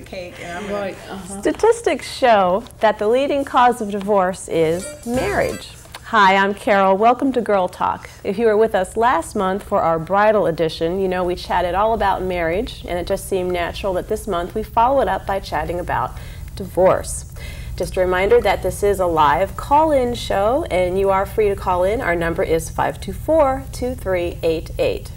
cake. And I'm Statistics show that the leading cause of divorce is marriage. Hi, I'm Carol. Welcome to Girl Talk. If you were with us last month for our bridal edition, you know we chatted all about marriage, and it just seemed natural that this month we follow it up by chatting about divorce. Just a reminder that this is a live call-in show, and you are free to call in. Our number is 524-2388.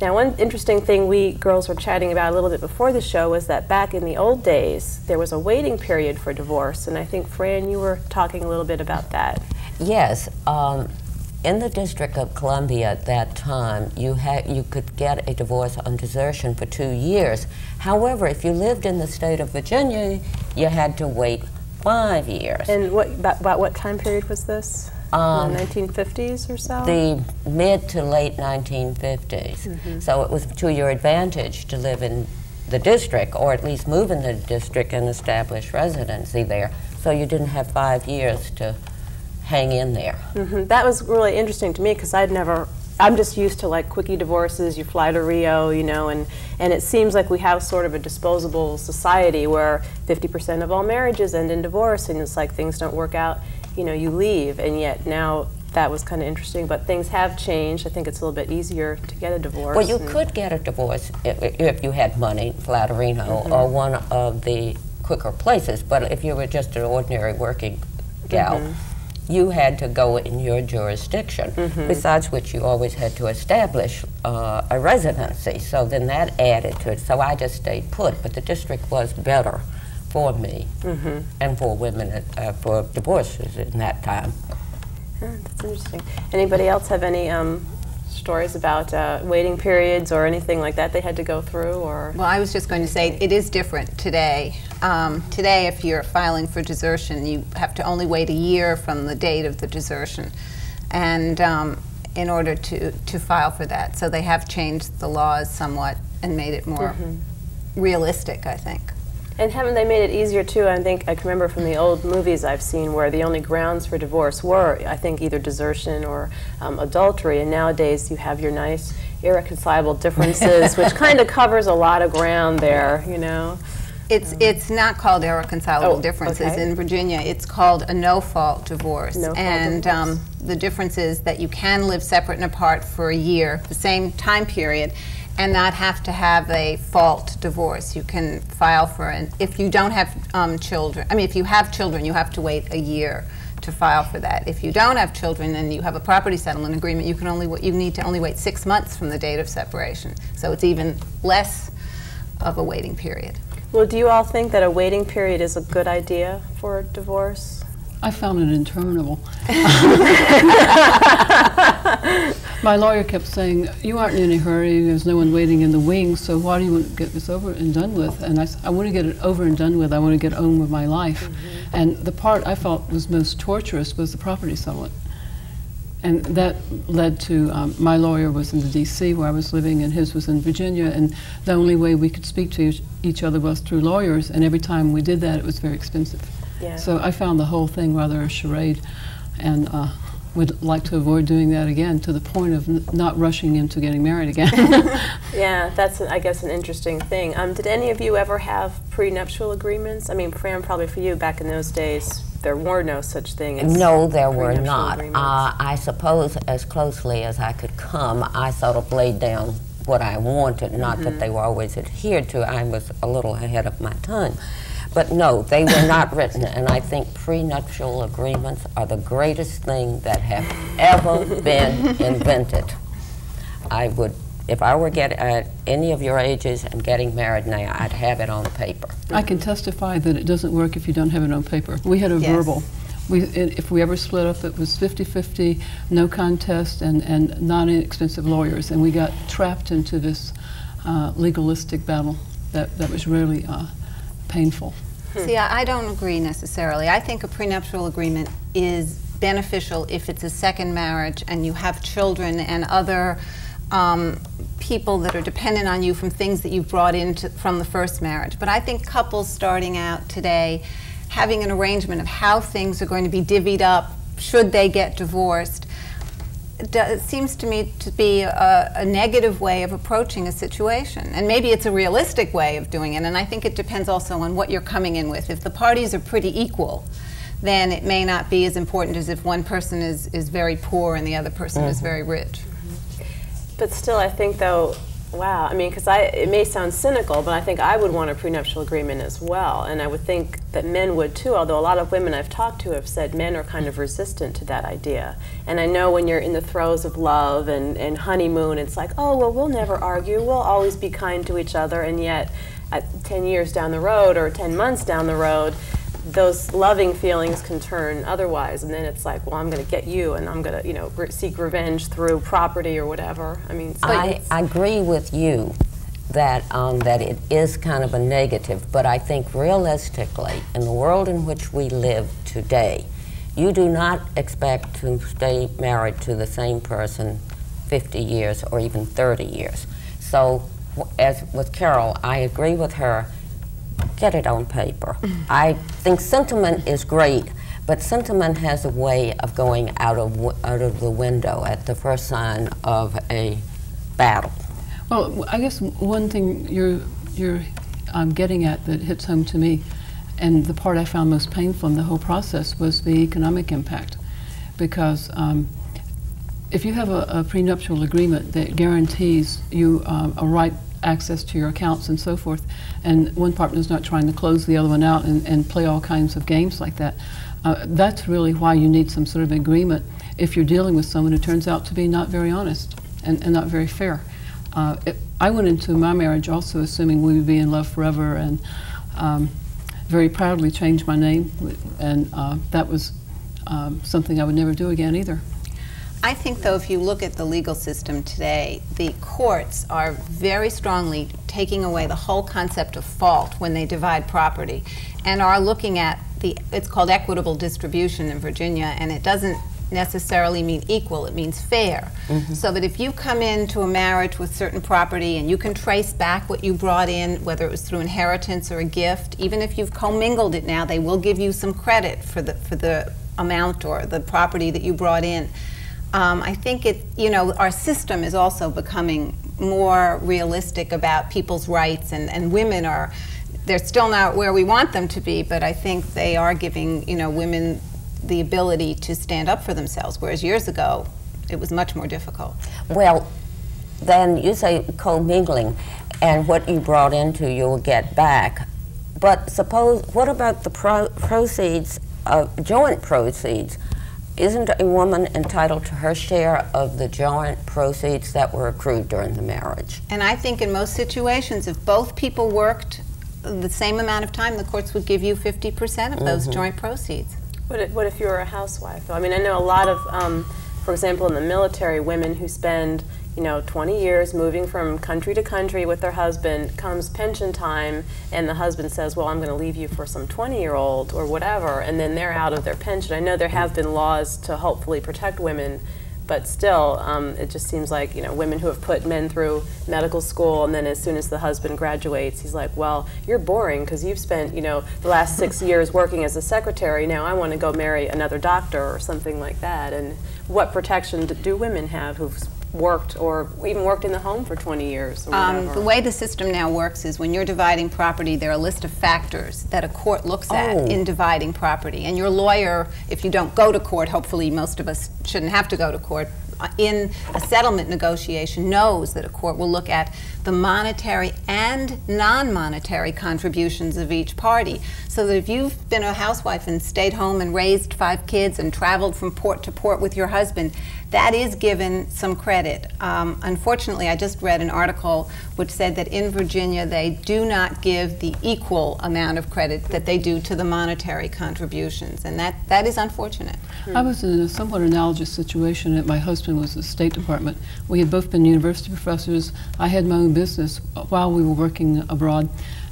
Now, one interesting thing we girls were chatting about a little bit before the show was that back in the old days, there was a waiting period for divorce, and I think, Fran, you were talking a little bit about that. Yes. In the District of Columbia at that time, you could get a divorce on desertion for 2 years. However, if you lived in the state of Virginia, you had to wait 5 years. And about what time period was this? The 1950s or so? The mid to late 1950s. So it was to your advantage to live in the district, or at least move in the district and establish residency there. So you didn't have 5 years to hang in there. That was really interesting to me because I'm just used to like quickie divorces, you fly to Rio, you know, and it seems like we have sort of a disposable society where 50% of all marriages end in divorce, and it's like things don't work out, you know, you leave, and yet now that was kind of interesting, but things have changed. I think it's a little bit easier to get a divorce. Well, you could get a divorce if you had money, flat or Reno, or one of the quicker places, but if you were just an ordinary working gal, you had to go in your jurisdiction, besides which you always had to establish a residency, so then that added to it. So I just stayed put, but the district was better for me and for women for divorces in that time. That's interesting. Anybody else have any stories about waiting periods or anything like that they had to go through? Or Well, I was just going to say it is different today. Today, if you're filing for desertion, you have to only wait a year from the date of the desertion, and in order to file for that. So they have changed the laws somewhat and made it more realistic, I think. And haven't they made it easier too? I think I can remember from the old movies I've seen where the only grounds for divorce were, I think, either desertion or adultery, and nowadays you have your nice irreconcilable differences, which kind of covers a lot of ground there, you know. It's not called irreconcilable differences. Okay. In Virginia, it's called a no-fault divorce. Divorce. The difference is that you can live separate and apart for a year, the same time period, and not have to have a fault divorce. You can file for if you don't have children. I mean, if you have children, you have to wait a year to file for that. If you don't have children and you have a property settlement agreement, you need to only wait 6 months from the date of separation. So it's even less of a waiting period. Well, do you all think that a waiting period is a good idea for divorce? I found it interminable. My lawyer kept saying, you aren't in any hurry, there's no one waiting in the wings, so why do you want to get this over and done with? And I said, I want to get it over and done with, I want to get on with my life. And the part I felt was most torturous was the property settlement. And that led to, my lawyer was in the D.C. where I was living, and his was in Virginia, and the only way we could speak to each other was through lawyers, and every time we did that, it was very expensive. Yeah. So I found the whole thing rather a charade, and would like to avoid doing that again, to the point of not rushing into getting married again. Yeah, that's, I guess, an interesting thing. Did any of you ever have prenuptial agreements? I mean, Fran, probably for you, back in those days, there were no such thing as No, there were not. agreements. I suppose as closely as I could come, I sort of laid down what I wanted, not that they were always adhered to. I was a little ahead of my time. But no, they were not written, and I think prenuptial agreements are the greatest thing that have ever been invented. I would, if I were any of your ages and getting married now, I'd have it on paper. I can testify that it doesn't work if you don't have it on paper. We had a verbal. If we ever split up, it was 50-50, no contest, and non-inexpensive lawyers, and we got trapped into this legalistic battle that was really painful. See, I don't agree necessarily. I think a prenuptial agreement is beneficial if it's a second marriage and you have children and other people that are dependent on you from things that you've brought in from the first marriage. But I think couples starting out today, having an arrangement of how things are going to be divvied up should they get divorced, seems to me to be a negative way of approaching a situation. And maybe it's a realistic way of doing it, and I think it depends also on what you're coming in with. If the parties are pretty equal, then it may not be as important as if one person is very poor and the other person is very rich. But still, I think, though, wow, I mean, because it may sound cynical, but I think I would want a prenuptial agreement as well, and I would think that men would too, although a lot of women I've talked to have said men are kind of resistant to that idea. And I know when you're in the throes of love and honeymoon, it's like, oh, well, we'll never argue, we'll always be kind to each other, and yet at 10 years down the road or 10 months down the road, those loving feelings can turn otherwise, and then it's like, well, I'm going to get you, and I'm going to, you know, seek revenge through property or whatever. I mean, I agree with you that that it is kind of a negative, but I think realistically, in the world in which we live today, you do not expect to stay married to the same person 50 years or even 30 years. So, as with Carol, I agree with her. Get it on paper. I think sentiment is great, but sentiment has a way of going out of the window at the first sign of a battle. Well, I guess one thing you're getting at that hits home to me, and the part I found most painful in the whole process, was the economic impact. Because if you have a prenuptial agreement that guarantees you a right access to your accounts and so forth, and one partner is not trying to close the other one out and play all kinds of games like that, that's really why you need some sort of agreement if you're dealing with someone who turns out to be not very honest and not very fair. I went into my marriage also assuming we would be in love forever, and very proudly changed my name, and that was something I would never do again either. I think, though, if you look at the legal system today, the courts are very strongly taking away the whole concept of fault when they divide property, and are looking at it's called equitable distribution in Virginia, and it doesn't necessarily mean equal, it means fair. So that if you come into a marriage with certain property and you can trace back what you brought in, whether it was through inheritance or a gift, even if you've commingled it now, they will give you some credit for the amount or the property that you brought in. I think our system is also becoming more realistic about people's rights, and women they're still not where we want them to be, but I think they are giving, women the ability to stand up for themselves, whereas years ago, it was much more difficult. Well, then you say commingling, and what you brought into you'll get back. But what about the proceeds, joint proceeds? Isn't a woman entitled to her share of the joint proceeds that were accrued during the marriage? And I think in most situations, if both people worked the same amount of time, the courts would give you 50% of those joint proceeds. What if you were a housewife? I mean, I know a lot of, for example, in the military, women who spend 20 years moving from country to country with their husband, comes pension time, and the husband says, well, I'm going to leave you for some 20-year-old or whatever, and then they're out of their pension. I know there have been laws to hopefully protect women, but still, it just seems like, women who have put men through medical school, and then as soon as the husband graduates, he's like, well, you're boring because you've spent, the last 6 years working as a secretary, now I want to go marry another doctor or something like that. And what protection do women have who've worked or even worked in the home for 20 years or whatever? The way the system now works is when you're dividing property, there are a list of factors that a court looks at in dividing property. And your lawyer, if you don't go to court, hopefully most of us shouldn't have to go to court, in a settlement negotiation knows that a court will look at the monetary and non-monetary contributions of each party. So that if you've been a housewife and stayed home and raised 5 kids and traveled from port to port with your husband, that is given some credit. Unfortunately, I just read an article which said that in Virginia they do not give the equal amount of credit that they do to the monetary contributions, and that is unfortunate. I was in a somewhat analogous situation. My husband was the State Department. We had both been university professors. I had my own business while we were working abroad,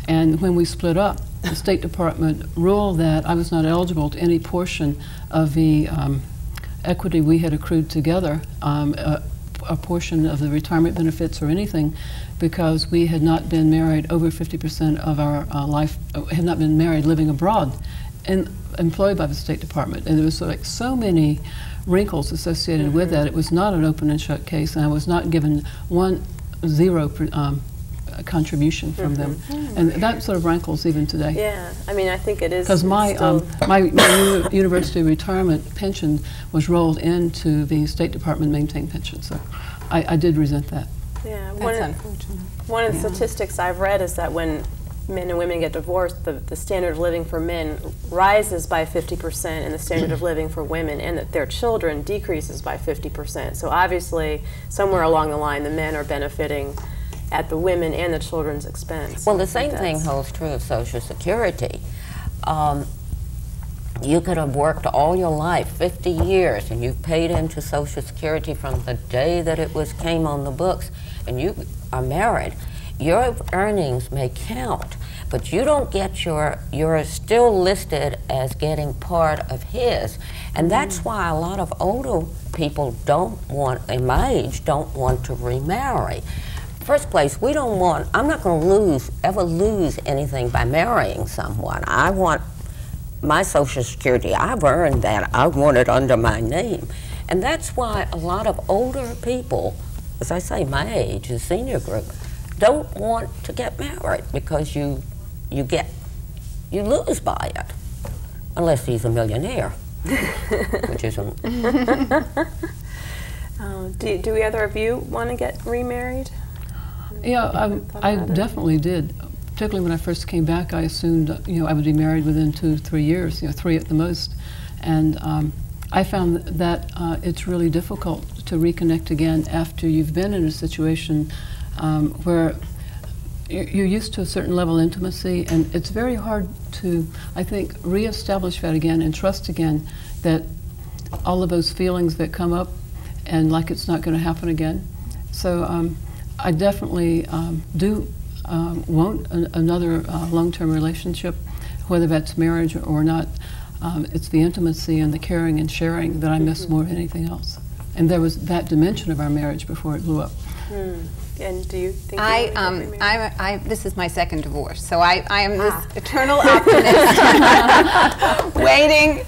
and when we split up, the State Department ruled that I was not eligible to any portion of the equity we had accrued together, a portion of the retirement benefits or anything, because we had not been married over 50% of our life, had not been married living abroad. employed by the State Department, and there was like so many wrinkles associated with that. It was not an open and shut case, and I was not given zero contribution from them, and that sort of rankles even today. Yeah, I mean, I think it is. Because my university retirement pension was rolled into the State Department maintained pension, so I did resent that. Yeah, That's unfortunate. One of the statistics I've read is that when men and women get divorced, the standard of living for men rises by 50% and the standard of living for women and that their children decreases by 50%. So obviously, somewhere along the line, the men are benefiting at the women and the children's expense. Well, the same thing holds true of Social Security. You could have worked all your life, 50 years, and you've paid into Social Security from the day that it came on the books, and you are married. Your earnings may count, but you don't get you're still listed as getting part of his. And that's why a lot of older people in my age, don't want to remarry. First place, I'm not going to ever lose anything by marrying someone. I want my Social Security, I've earned that. I want it under my name. And that's why a lot of older people, as I say, my age, the senior group, don't want to get married because you lose by it. Unless he's a millionaire, which isn't. Do either of you want to get remarried? Yeah, I definitely did. Particularly when I first came back, I assumed I would be married within 2 to 3 years, 3 at the most, and I found that it's really difficult to reconnect again after you've been in a situation where you're used to a certain level of intimacy, and it's very hard to, I think, reestablish that again and trust again that all of those feelings that come up and like it's not going to happen again. So I definitely do want another long-term relationship, whether that's marriage or not. It's the intimacy and the caring and sharing that I miss more than anything else. And there was that dimension of our marriage before it blew up. And do you think this is my second divorce, so I am this eternal optimist waiting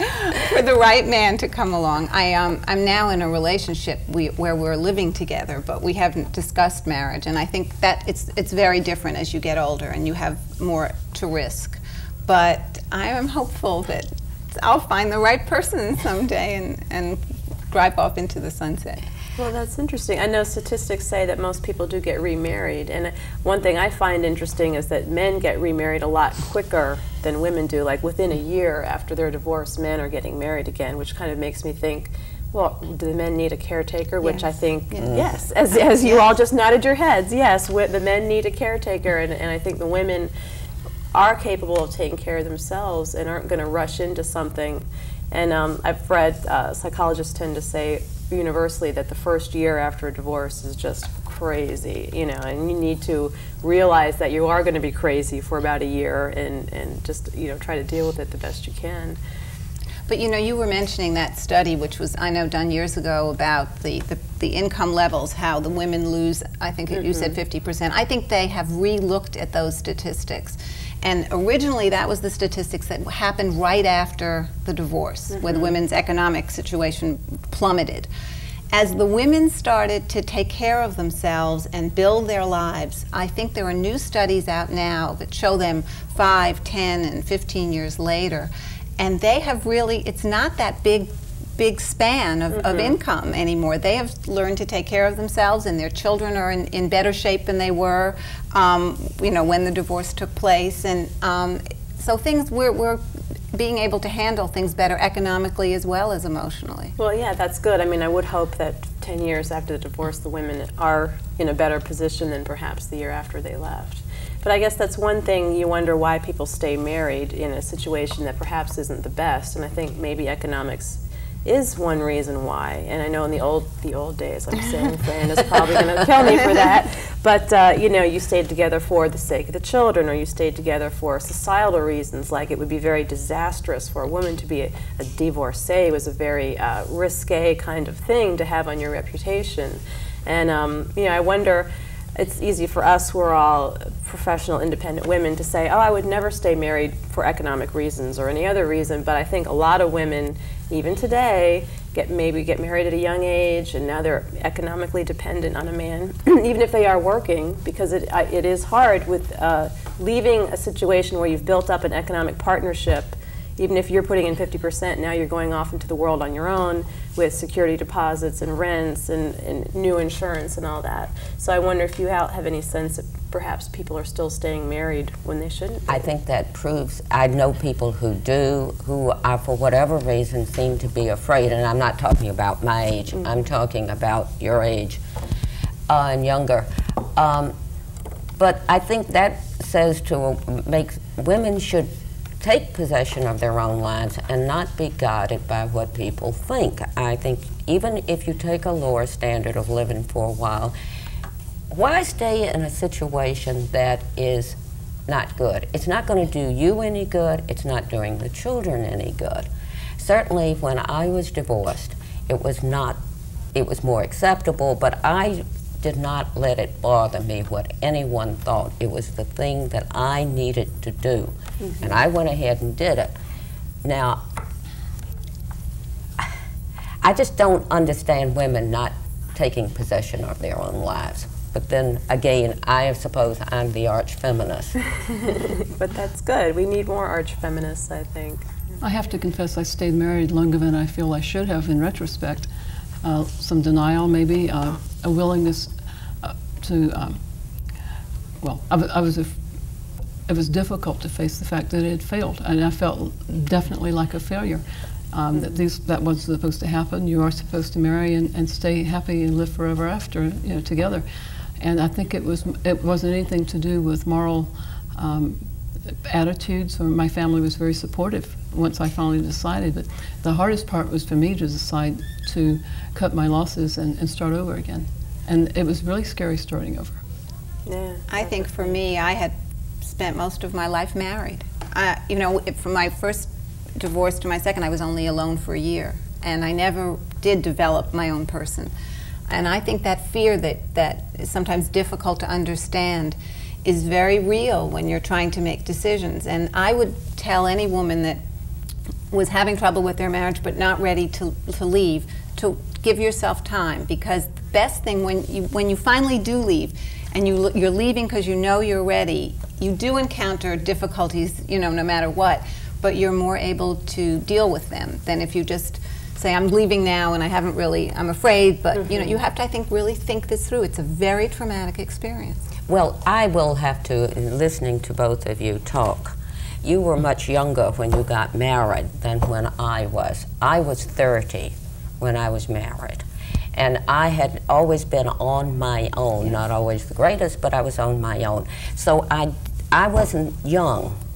for the right man to come along. I'm now in a relationship where we're living together, but we haven't discussed marriage, and I think that it's very different as you get older and you have more to risk. But I am hopeful that I'll find the right person someday and drive off into the sunset. Well, that's interesting. I know statistics say that most people do get remarried, and one thing I find interesting is that men get remarried a lot quicker than women do. Like within a year after their divorce, men are getting married again, which kind of makes me think, well, do the men need a caretaker? Which I think, yes, as you all just nodded your heads, yes, the men need a caretaker, and I think the women are capable of taking care of themselves and aren't going to rush into something. And I've read psychologists tend to say universally that the first year after a divorce is just crazy, and you need to realize that you are going to be crazy for about a year and just, try to deal with it the best you can. But you were mentioning that study, which was, I know, done years ago about the income levels, how the women lose, I think you said 50%. I think they have re-looked at those statistics. And originally that was the statistics that happened right after the divorce, where the women's economic situation plummeted. As the women started to take care of themselves and build their lives, I think there are new studies out now that show them 5, 10, and 15 years later. And they have really, it's not that big span of income anymore. They have learned to take care of themselves, and their children are in better shape than they were, when the divorce took place. And so we're being able to handle things better economically as well as emotionally. Well, yeah, that's good. I mean, I would hope that 10 years after the divorce, the women are in a better position than perhaps the year after they left. But I guess that's one thing, you wonder why people stay married in a situation that perhaps isn't the best, and I think maybe economics is one reason why. And I know in the old days, I'm saying Fran is probably going to kill me for that, but you stayed together for the sake of the children, or you stayed together for societal reasons, like it would be very disastrous for a woman to be a divorcee. It was a very risque kind of thing to have on your reputation. And I wonder, it's easy for us, we're all professional, independent women, to say, oh, I would never stay married for economic reasons or any other reason, but I think a lot of women, even today, maybe get married at a young age, and now they're economically dependent on a man, even if they are working, because it is hard with leaving a situation where you've built up an economic partnership. Even if you're putting in 50%, now you're going off into the world on your own with security deposits and rents and new insurance and all that. So I wonder if you have any sense that perhaps people are still staying married when they shouldn't be. I think that proves, I know people who do, who are for whatever reason seem to be afraid, and I'm not talking about my age, I'm talking about your age and younger. But I think that says women should take possession of their own lives and not be guided by what people think. I think even if you take a lower standard of living for a while, why stay in a situation that is not good? It's not going to do you any good. It's not doing the children any good. Certainly when I was divorced, it was more acceptable, but I did not let it bother me what anyone thought. It was the thing that I needed to do. And I went ahead and did it. Now, I just don't understand women not taking possession of their own lives. But then again, I suppose I'm the arch feminist. But that's good. We need more arch feminists, I think. I have to confess I stayed married longer than I feel I should have in retrospect. Some denial maybe, a willingness to, well, it was difficult to face the fact that it had failed, and I felt definitely like a failure. That wasn't supposed to happen. You are supposed to marry and stay happy and live forever after, together. And I think it wasn't anything to do with moral attitudes, or my family was very supportive once I finally decided. But the hardest part was for me to decide to cut my losses and start over again. And it was really scary starting over. Yeah. I think for me, I had spent most of my life married. From my first divorce to my second, I was only alone for a year, and I never did develop my own person. And I think that fear that is sometimes difficult to understand is very real when you're trying to make decisions. And I would tell any woman that was having trouble with their marriage but not ready to leave, to give yourself time, because the best thing when you finally do leave, and you're leaving because you know you're ready, you do encounter difficulties, no matter what, but you're more able to deal with them than if you just say, I'm leaving now and I'm afraid, but you have to, I think, really think this through. It's a very traumatic experience. Well, I will have to, listening to both of you talk, you were much younger when you got married than when I was. I was 30 when I was married. And I had always been on my own, not always the greatest, but I was on my own. So I wasn't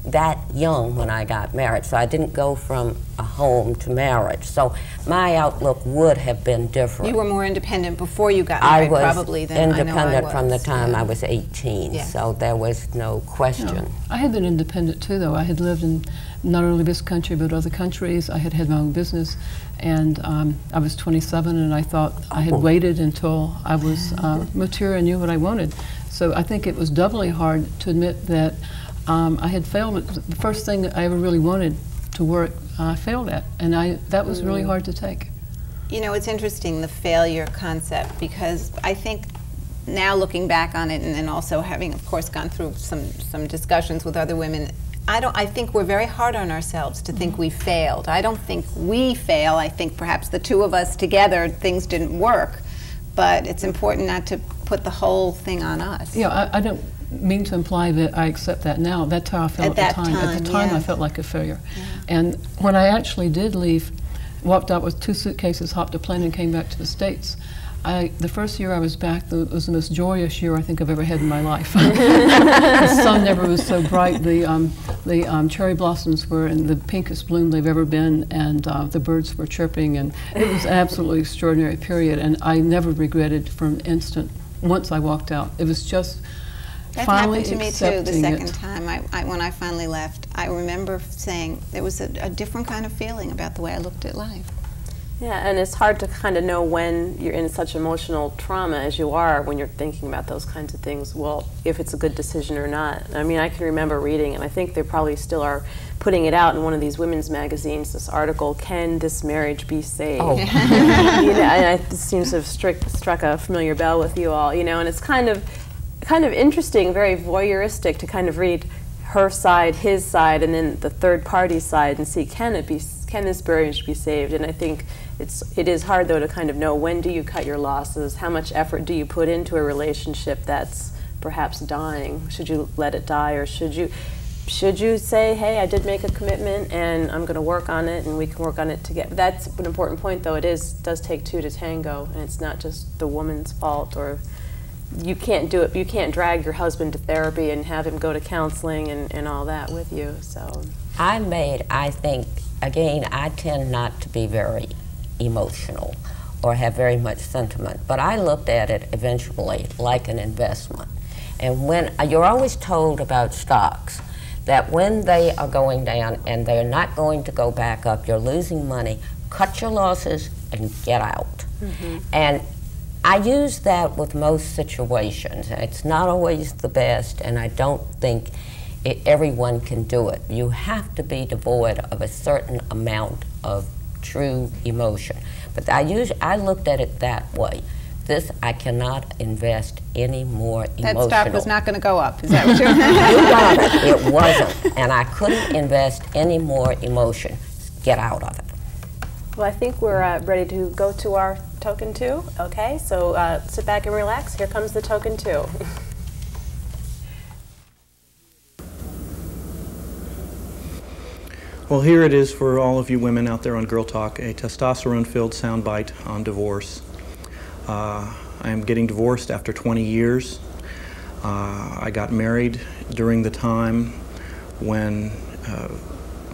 that young when I got married, so I didn't go from a home to marriage. So my outlook would have been different. You were more independent before you got married, probably, than I know I was. I was independent from the time I was 18, so there was no question. No. I had been independent too, though. I had lived in not only this country but other countries. I had my own business, and I was 27, and I thought I had waited until I was mature and knew what I wanted. So I think it was doubly hard to admit that I had failed. The first thing that I ever really wanted to work, I failed at, and that was really hard to take. It's interesting, the failure concept, because I think now looking back on it, and then also having, of course, gone through some discussions with other women, I think we're very hard on ourselves to think we failed. I don't think we fail. I think perhaps the two of us together, things didn't work, but it's important not to put the whole thing on us. Yeah, I don't mean to imply that I accept that now. That's how I felt at the time. At the time, I felt like a failure. Yeah. And when I actually did leave, walked out with 2 suitcases, hopped a plane, and came back to the States, the first year I was back, it was the most joyous year I think I've ever had in my life. The sun never was so bright. The cherry blossoms were in the pinkest bloom they've ever been, and the birds were chirping, and it was an absolutely extraordinary period, and I never regretted for an instant once I walked out. It was just that finally happened to me too the second time. When I finally left, I remember saying there was a different kind of feeling about the way I looked at life. Yeah, and it's hard to kind of know when you're in such emotional trauma as you are when you're thinking about those kinds of things, well, if it's a good decision or not. I mean, I can remember reading, and I think they probably still are putting it out in one of these women's magazines, this article, "Can This Marriage Be Saved?" Oh. You know, and it seems to have struck a familiar bell with you all, you know, and it's kind of interesting, very voyeuristic to kind of read her side, his side, and then the third party side and see, can this marriage be saved? And I think it is hard, though, to kind of know, when do you cut your losses? How much effort do you put into a relationship that's perhaps dying? Should you let it die, or should you say, hey, I did make a commitment and I'm going to work on it and we can work on it together? That's an important point, though. It does take two to tango, and it's not just the woman's fault, or you can't do it. You can't drag your husband to therapy and have him go to counseling and all that with you. So I think, again, I tend not to be very emotional or have very much sentiment, but I looked at it eventually like an investment. And when you're always told about stocks that when they are going down and they're not going to go back up, you're losing money, cut your losses and get out. Mm-hmm. And I use that with most situations. It's not always the best, and I don't think everyone can do it. You have to be devoid of a certain amount of true emotion. But I looked at it that way. I cannot invest any more emotional. That stock was not going to go up. Is that what you're You got it. It wasn't. And I couldn't invest any more emotion. Get out of it. Well, I think we're ready to go to our token two. Okay, so sit back and relax. Here comes the token two. Well, here it is for all of you women out there on Girl Talk, a testosterone-filled soundbite on divorce. I am getting divorced after 20 years. I got married during the time when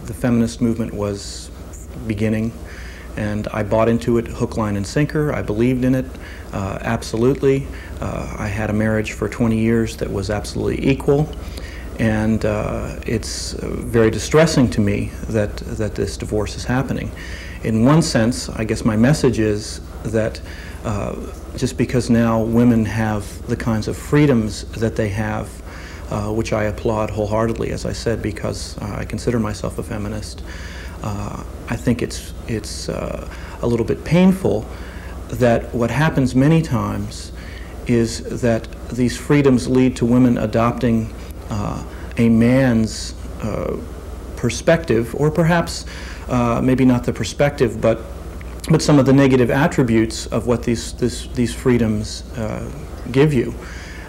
the feminist movement was beginning, and I bought into it hook, line, and sinker. I believed in it, absolutely. I had a marriage for 20 years that was absolutely equal, and it's very distressing to me that this divorce is happening. In one sense, I guess my message is that just because now women have the kinds of freedoms that they have, which I applaud wholeheartedly, as I said, because I consider myself a feminist, I think it's a little bit painful that what happens many times is that these freedoms lead to women adopting a man's perspective, or perhaps maybe not the perspective, but some of the negative attributes of what these freedoms give you.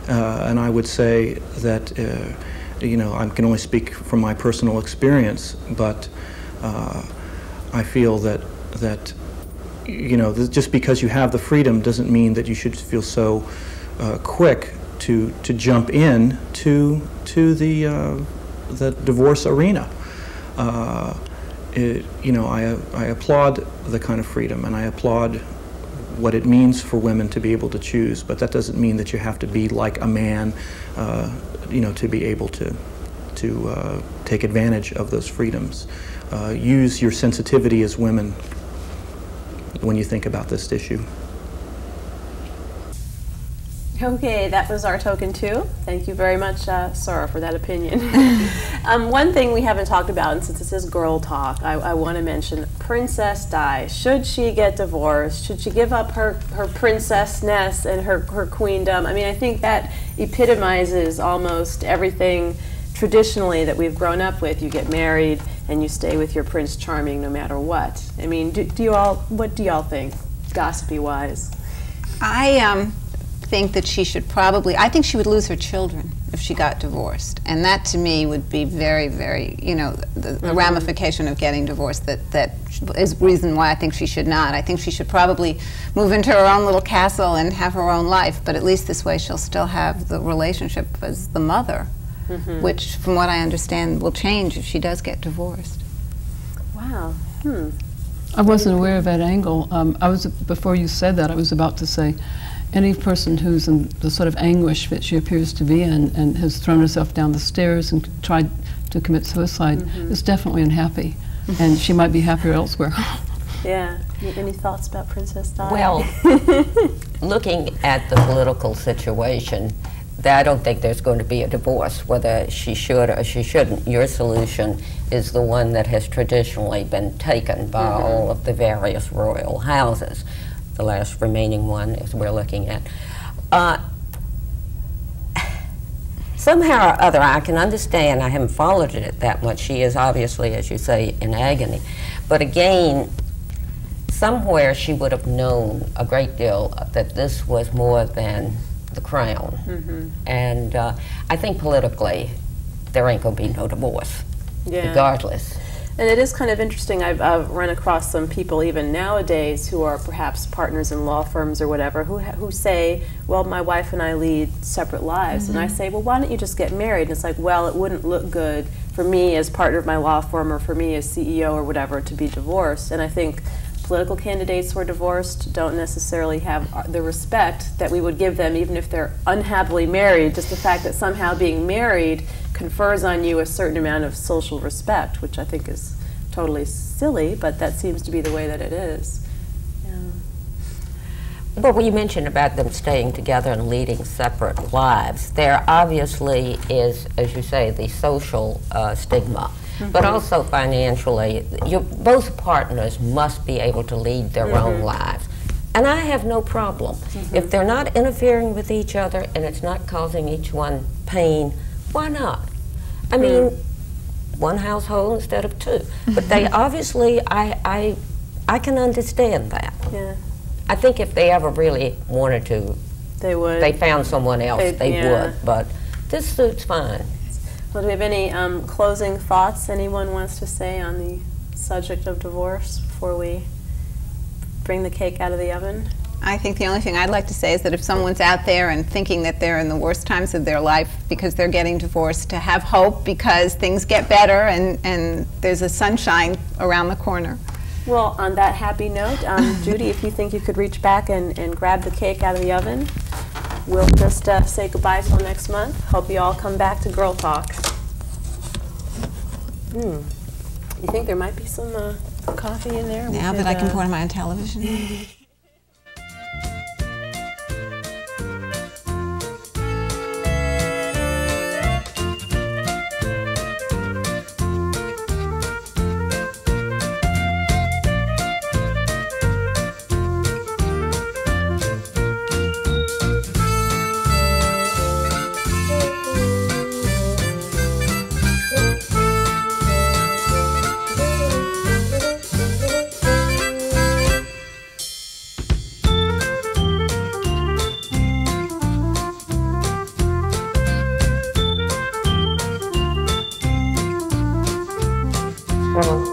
And I would say that, you know, I can only speak from my personal experience, but I feel that you know, just because you have the freedom doesn't mean that you should feel so quick to jump in to the divorce arena. You know, I applaud the kind of freedom, and I applaud what it means for women to be able to choose, but that doesn't mean that you have to be like a man, you know, to be able to take advantage of those freedoms. Use your sensitivity as women when you think about this issue. Okay, that was our token two. Thank you very much, Sarah, for that opinion. One thing we haven't talked about, and since this is Girl Talk, I want to mention Princess Di. Should she get divorced? Should she give up her princessness and her queendom? I mean, I think that epitomizes almost everything traditionally that we've grown up with. You get married and you stay with your Prince Charming no matter what. I mean, what do y'all think, gossipy-wise? I think that she should I think she would lose her children if she got divorced. And that to me would be very, very, you know, the ramification of getting divorced that is reason why I think she should not. I think she should probably move into her own little castle and have her own life, but at least this way she'll still have the relationship as the mother, which from what I understand will change if she does get divorced. Wow. I wasn't aware of that angle. Before you said that, I was about to say, any person who's in the sort of anguish that she appears to be in and has thrown herself down the stairs and tried to commit suicide is definitely unhappy. And she might be happier elsewhere. Yeah. Any thoughts about Princess Di? Well, looking at the political situation, I don't think there's going to be a divorce, whether she should or she shouldn't. Your solution is the one that has traditionally been taken by all of the various royal houses. The last remaining one is we're looking at. Somehow or other, I can understand, I haven't followed it that much. She is obviously, as you say, in agony. But again, somewhere she would have known a great deal that this was more than the crown. And I think politically, there ain't going to be no divorce, regardless. And it is kind of interesting. I've run across some people even nowadays who are perhaps partners in law firms or whatever who say, well, my wife and I lead separate lives. And I say, well, why don't you just get married? And it's like, well, it wouldn't look good for me as partner of my law firm or for me as CEO or whatever to be divorced. And I think political candidates who are divorced don't necessarily have the respect that we would give them even if they're unhappily married. Just the fact that somehow being married confers on you a certain amount of social respect, which I think is totally silly, but that seems to be the way that it is. But when you mentioned about them staying together and leading separate lives, there obviously is, as you say, the social stigma, but also financially. Both partners must be able to lead their own lives. And I have no problem. If they're not interfering with each other and it's not causing each one pain, why not? I mean, one household instead of two. But they obviously, I can understand that. Yeah. I think if they ever really wanted to, they would. They found someone else, they would. But this suits fine. Well, do we have any closing thoughts anyone wants to say on the subject of divorce before we bring the cake out of the oven? I think the only thing I'd like to say is that if someone's out there and thinking that they're in the worst times of their life because they're getting divorced, to have hope because things get better and there's a sunshine around the corner. Well, on that happy note, Judy, if you think you could reach back and grab the cake out of the oven, we'll just say goodbye till next month. Hope you all come back to Girl Talk. You think there might be some coffee in there? Now that I can put them on television. Well,